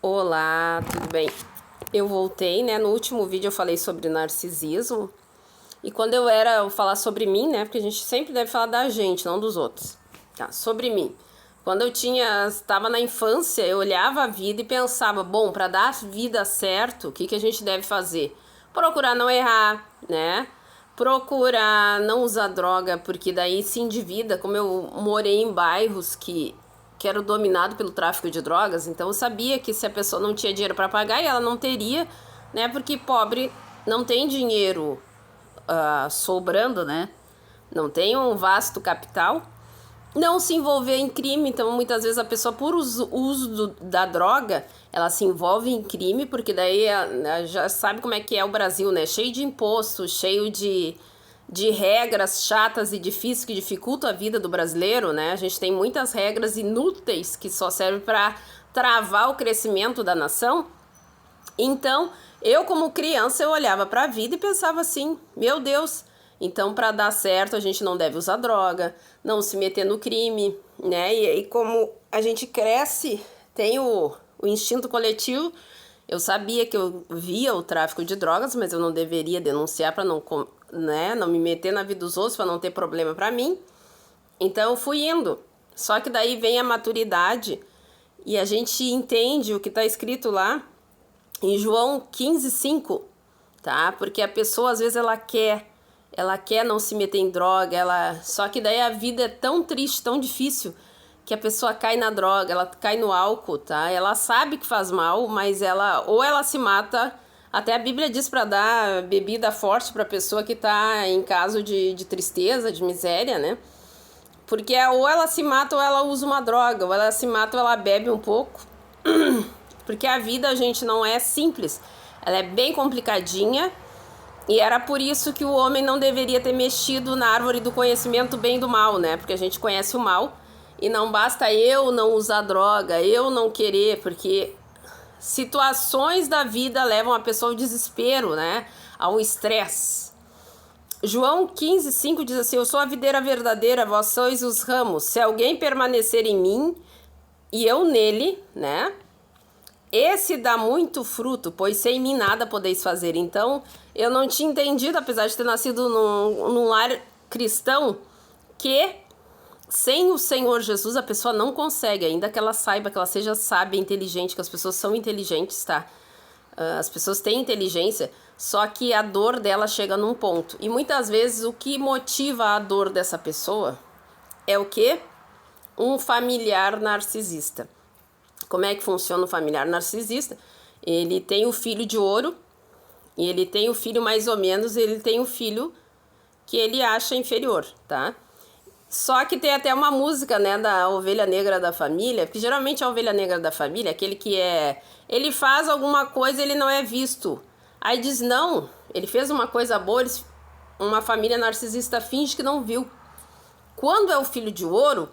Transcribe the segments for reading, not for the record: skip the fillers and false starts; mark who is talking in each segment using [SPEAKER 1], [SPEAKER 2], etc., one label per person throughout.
[SPEAKER 1] Olá, tudo bem? Eu voltei, né? No último vídeo eu falei sobre narcisismo. E quando eu falar sobre mim, né? Porque a gente sempre deve falar da gente, não dos outros. Tá, sobre mim. Quando estava na infância, eu olhava a vida e pensava, bom, para dar a vida certo, o que a gente deve fazer? Procurar não errar, né? Procurar não usar droga, porque daí se endivida, como eu morei em bairros que era dominado pelo tráfico de drogas, então eu sabia que se a pessoa não tinha dinheiro para pagar, e ela não teria, né? Porque pobre não tem dinheiro sobrando, né? Não tem um vasto capital. Não se envolver em crime, então muitas vezes a pessoa, por uso da droga, ela se envolve em crime, porque daí já sabe como é que é o Brasil, né? Cheio de impostos, cheio de regras chatas e difíceis que dificultam a vida do brasileiro, né? A gente tem muitas regras inúteis que só servem para travar o crescimento da nação. Então, eu como criança, eu olhava para a vida e pensava assim, meu Deus, então para dar certo a gente não deve usar droga, não se meter no crime, né? E como a gente cresce, tem o instinto coletivo. Eu sabia que eu via o tráfico de drogas, mas eu não deveria denunciar para não, né, não me meter na vida dos outros, para não ter problema para mim. Então eu fui indo. Só que daí vem a maturidade e a gente entende o que está escrito lá em João 15:5, tá? Porque a pessoa às vezes ela quer não se meter em droga, só que daí a vida é tão triste, tão difícil, que a pessoa cai na droga, ela cai no álcool, tá? Ela sabe que faz mal, mas ela se mata. Até a Bíblia diz para dar bebida forte para a pessoa que tá em caso de tristeza, de miséria, né? Porque ou ela se mata ou ela usa uma droga, ou ela se mata ou ela bebe um pouco. Porque a vida, gente, não é simples. Ela é bem complicadinha. E era por isso que o homem não deveria ter mexido na árvore do conhecimento do bem e do mal, né? Porque a gente conhece o mal. E não basta eu não usar droga, eu não querer, porque situações da vida levam a pessoa ao desespero, né? Ao estresse. João 15:5 diz assim: eu sou a videira verdadeira, vós sois os ramos. Se alguém permanecer em mim e eu nele, né? Esse dá muito fruto, pois sem mim nada podeis fazer. Então, eu não tinha entendido, apesar de ter nascido num lar cristão, que sem o Senhor Jesus a pessoa não consegue, ainda que ela saiba, que ela seja sábia, inteligente, que as pessoas são inteligentes, tá? As pessoas têm inteligência, só que a dor dela chega num ponto. E muitas vezes o que motiva a dor dessa pessoa é o quê? Um familiar narcisista. Como é que funciona o familiar narcisista? Ele tem o filho de ouro, e ele tem o filho mais ou menos, ele tem o filho que ele acha inferior, tá? Só que tem até uma música, né, da ovelha negra da família, porque geralmente a ovelha negra da família é aquele que ele faz alguma coisa e ele não é visto. Aí diz, não, ele fez uma coisa boa, uma família narcisista finge que não viu. Quando é o filho de ouro,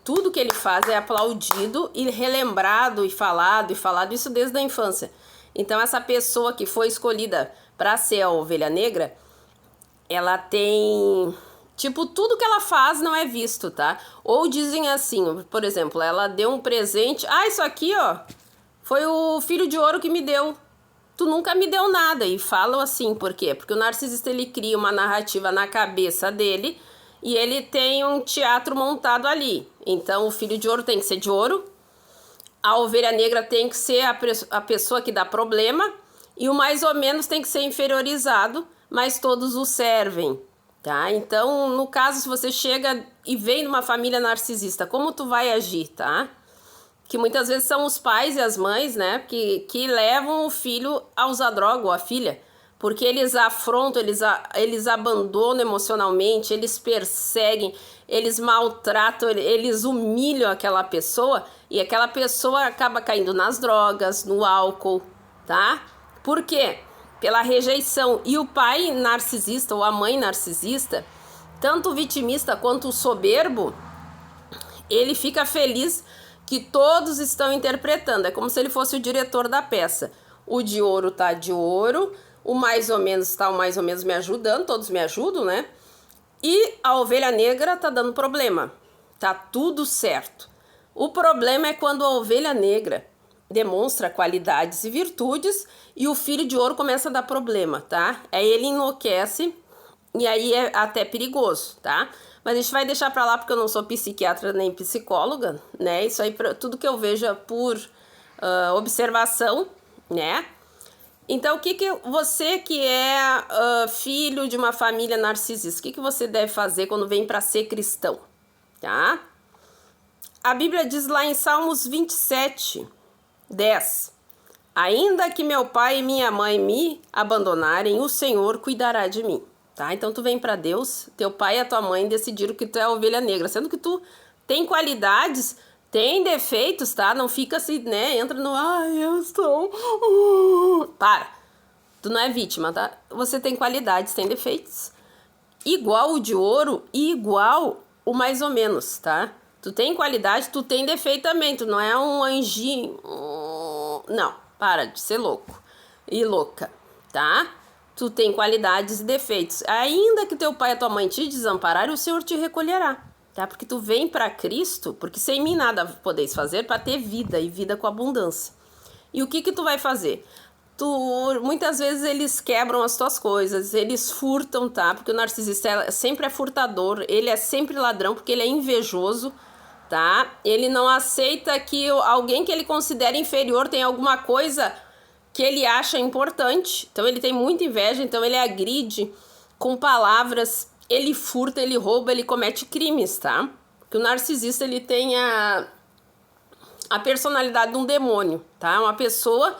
[SPEAKER 1] tudo que ele faz é aplaudido e relembrado e falado, isso desde a infância. Então essa pessoa que foi escolhida para ser a ovelha negra, ela tem, tipo, tudo que ela faz não é visto, tá? Ou dizem assim, por exemplo, ela deu um presente, isso aqui, ó, foi o filho de ouro que me deu. Tu nunca me deu nada. E falam assim, por quê? Porque o narcisista, ele cria uma narrativa na cabeça dele e ele tem um teatro montado ali. Então, o filho de ouro tem que ser de ouro, a ovelha negra tem que ser a pessoa que dá problema e o mais ou menos tem que ser inferiorizado, mas todos o servem, tá? Então, no caso, se você chega e vem numa família narcisista, como tu vai agir, tá? Que muitas vezes são os pais e as mães, né, que levam o filho a usar droga ou a filha, porque eles afrontam, eles abandonam emocionalmente, eles perseguem, eles maltratam, eles humilham aquela pessoa e aquela pessoa acaba caindo nas drogas, no álcool, tá? Por quê? Pela rejeição. E o pai narcisista ou a mãe narcisista, tanto o vitimista quanto o soberbo, ele fica feliz que todos estão interpretando. É como se ele fosse o diretor da peça. O de ouro tá de ouro, o mais ou menos tá o mais ou menos me ajudando, todos me ajudam, né? E a ovelha negra tá dando problema. Tá tudo certo. O problema é quando a ovelha negra demonstra qualidades e virtudes, e o filho de ouro começa a dar problema, tá? Aí ele enlouquece, e aí é até perigoso, tá? Mas a gente vai deixar pra lá porque eu não sou psiquiatra nem psicóloga, né? Isso aí, tudo que eu vejo por observação, né? Então, o que você que é filho de uma família narcisista, o que você deve fazer quando vem para ser cristão, tá? A Bíblia diz lá em Salmos 27, 10: ainda que meu pai e minha mãe me abandonarem, o Senhor cuidará de mim, tá? Então, tu vem para Deus, teu pai e a tua mãe decidiram que tu é a ovelha negra, sendo que tu tem qualidades, tem defeitos, tá? Não fica assim, né? Entra no... ai, eu sou... Para. Tu não é vítima, tá? Você tem qualidades, tem defeitos. Igual o de ouro e igual o mais ou menos, tá? Tu tem qualidade, tu tem defeito também. Tu não é um anjinho. Não, para de ser louco e louca, tá? Tu tem qualidades e defeitos. Ainda que teu pai e tua mãe te desampararem, o Senhor te recolherá. Tá? Porque tu vem para Cristo, porque sem mim nada podeis fazer, para ter vida e vida com abundância. E o que tu vai fazer? Muitas vezes eles quebram as tuas coisas, eles furtam, tá? Porque o narcisista sempre é furtador, ele é sempre ladrão, porque ele é invejoso, tá? Ele não aceita que alguém que ele considera inferior tem alguma coisa que ele acha importante. Então ele tem muita inveja, então ele agride com palavras, ele furta, ele rouba, ele comete crimes, tá? Porque o narcisista, ele tem a personalidade de um demônio, tá? Uma pessoa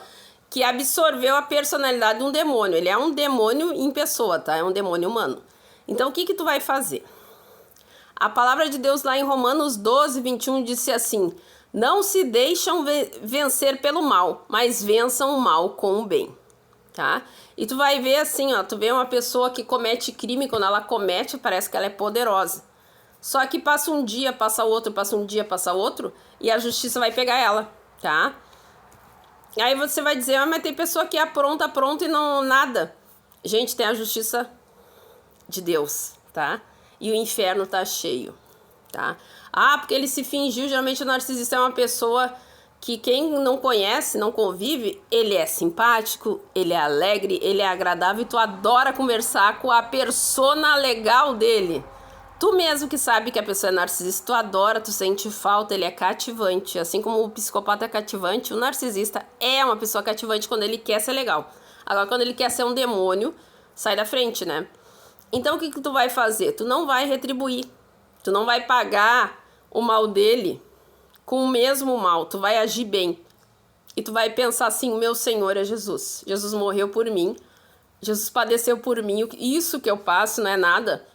[SPEAKER 1] que absorveu a personalidade de um demônio. Ele é um demônio em pessoa, tá? É um demônio humano. Então, o que tu vai fazer? A palavra de Deus lá em Romanos 12, 21 disse assim: não se deixam vencer pelo mal, mas vençam o mal com o bem, tá? E tu vai ver assim, ó, tu vê uma pessoa que comete crime, quando ela comete, parece que ela é poderosa. Só que passa um dia, passa outro, passa um dia, passa outro, e a justiça vai pegar ela, tá? Aí você vai dizer, mas tem pessoa que é pronta e não nada. Gente, tem a justiça de Deus, tá? E o inferno tá cheio, tá? Ah, porque ele se fingiu, geralmente o narcisista é uma pessoa que quem não conhece, não convive, ele é simpático, ele é alegre, ele é agradável e tu adora conversar com a persona legal dele. Tu mesmo que sabe que a pessoa é narcisista, tu adora, tu sente falta, ele é cativante. Assim como o psicopata é cativante, o narcisista é uma pessoa cativante quando ele quer ser legal. Agora, quando ele quer ser um demônio, sai da frente, né? Então, o que tu vai fazer? Tu não vai retribuir. Tu não vai pagar o mal dele com o mesmo mal. Tu vai agir bem. E tu vai pensar assim, o meu Senhor é Jesus. Jesus morreu por mim. Jesus padeceu por mim. Isso que eu passo não é nada.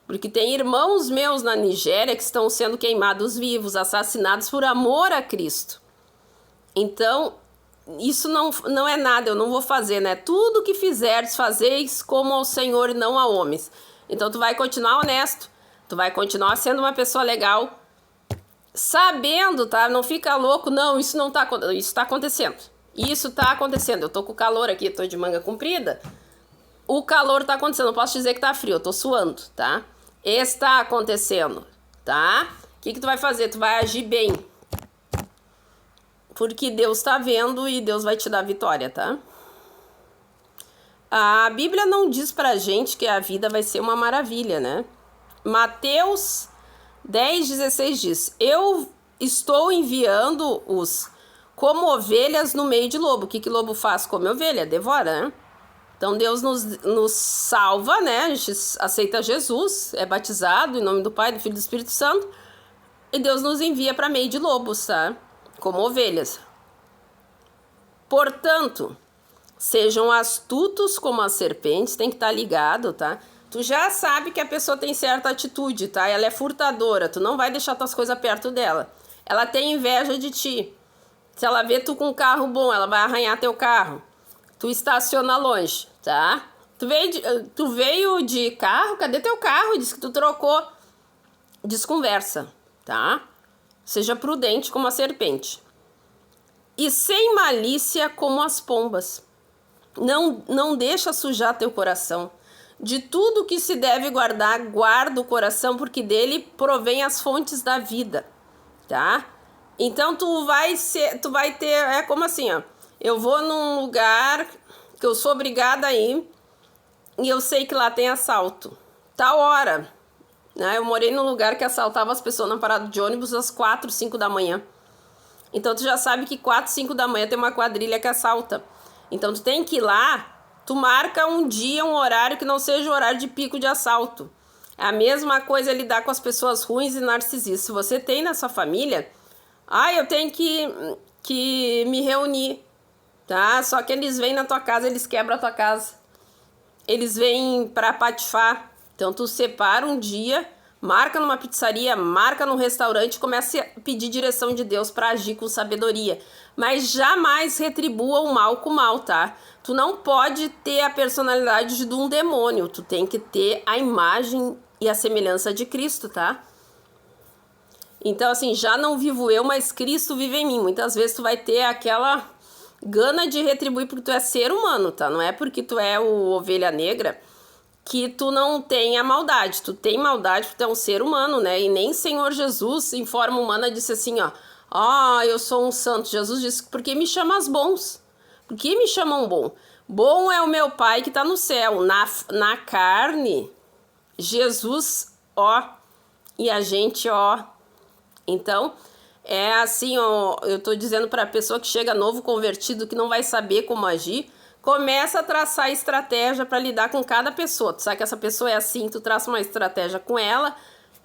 [SPEAKER 1] Porque tem irmãos meus na Nigéria que estão sendo queimados vivos, assassinados por amor a Cristo. Então, isso não é nada, eu não vou fazer, né? Tudo que fizerdes, fazeis como ao Senhor e não a homens. Então, tu vai continuar honesto, tu vai continuar sendo uma pessoa legal, sabendo, tá? Não fica louco, não, isso não tá, isso tá acontecendo. Isso tá acontecendo, eu tô com calor aqui, tô de manga comprida. O calor tá acontecendo, não posso dizer que tá frio, eu tô suando, tá? Está acontecendo, tá? O que tu vai fazer? Tu vai agir bem. Porque Deus tá vendo e Deus vai te dar vitória, tá? A Bíblia não diz pra gente que a vida vai ser uma maravilha, né? Mateus 10:16 diz: eu estou enviando-os como ovelhas no meio de lobo. O que lobo faz? Come ovelha, devora, né? Então, Deus nos salva, né? A gente aceita Jesus, é batizado em nome do Pai, do Filho e do Espírito Santo. E Deus nos envia para meio de lobos, tá? Como ovelhas. Portanto, sejam astutos como as serpentes, tem que estar ligado, tá? Tu já sabe que a pessoa tem certa atitude, tá? Ela é furtadora, tu não vai deixar tuas coisas perto dela. Ela tem inveja de ti. Se ela vê tu com um carro bom, ela vai arranhar teu carro. Tu estaciona longe, tá? Tu veio de carro, cadê teu carro? Diz que tu trocou. Desconversa, tá? Seja prudente como a serpente. E sem malícia como as pombas. Não deixa sujar teu coração. De tudo que se deve guardar, guarda o coração, porque dele provém as fontes da vida, tá? Então tu vai ter, é como assim, ó. Eu vou num lugar que eu sou obrigada a ir e eu sei que lá tem assalto. Tal hora, né? Eu morei num lugar que assaltava as pessoas na parada de ônibus às 4, 5 da manhã. Então tu já sabe que 4, 5 da manhã tem uma quadrilha que assalta. Então tu tem que ir lá, tu marca um dia, um horário que não seja o horário de pico de assalto. A mesma coisa é lidar com as pessoas ruins e narcisistas. Se você tem na sua família, eu tenho que me reunir, tá? Só que eles vêm na tua casa, eles quebram a tua casa. Eles vêm pra patifar. Então tu separa um dia, marca numa pizzaria, marca num restaurante e começa a pedir direção de Deus para agir com sabedoria. Mas jamais retribua o mal com o mal, tá? Tu não pode ter a personalidade de um demônio. Tu tem que ter a imagem e a semelhança de Cristo, tá? Então, assim, já não vivo eu, mas Cristo vive em mim. Muitas vezes tu vai ter aquela gana de retribuir porque tu é ser humano, tá? Não é porque tu é o ovelha negra que tu não tem a maldade. Tu tem maldade porque tu é um ser humano, né? E nem Senhor Jesus, em forma humana, disse assim, ó. Eu sou um santo. Jesus disse, por que me chamas bons? Por que me chamam bom? Bom é o meu Pai que tá no céu. Na carne, Jesus, e a gente, Então, é assim, eu tô dizendo para a pessoa que chega novo convertido, que não vai saber como agir, começa a traçar estratégia para lidar com cada pessoa. Tu sabe que essa pessoa é assim, tu traça uma estratégia com ela,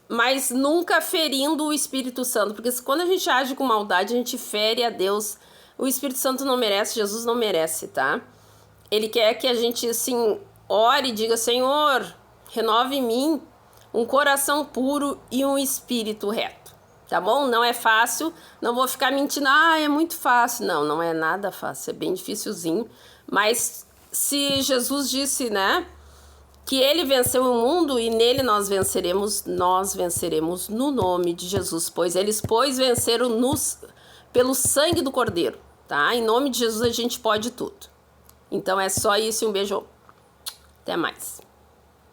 [SPEAKER 1] mas nunca ferindo o Espírito Santo, porque quando a gente age com maldade, a gente fere a Deus. O Espírito Santo não merece, Jesus não merece, tá? Ele quer que a gente, assim, ore e diga, Senhor, renove em mim um coração puro e um espírito reto. Tá bom? Não é fácil, não vou ficar mentindo, é muito fácil. Não, não é nada fácil, é bem dificilzinho. Mas se Jesus disse, né, que ele venceu o mundo e nele nós venceremos no nome de Jesus, pois eles venceram pelo sangue do Cordeiro, tá? Em nome de Jesus a gente pode tudo. Então é só isso e um beijo. Até mais.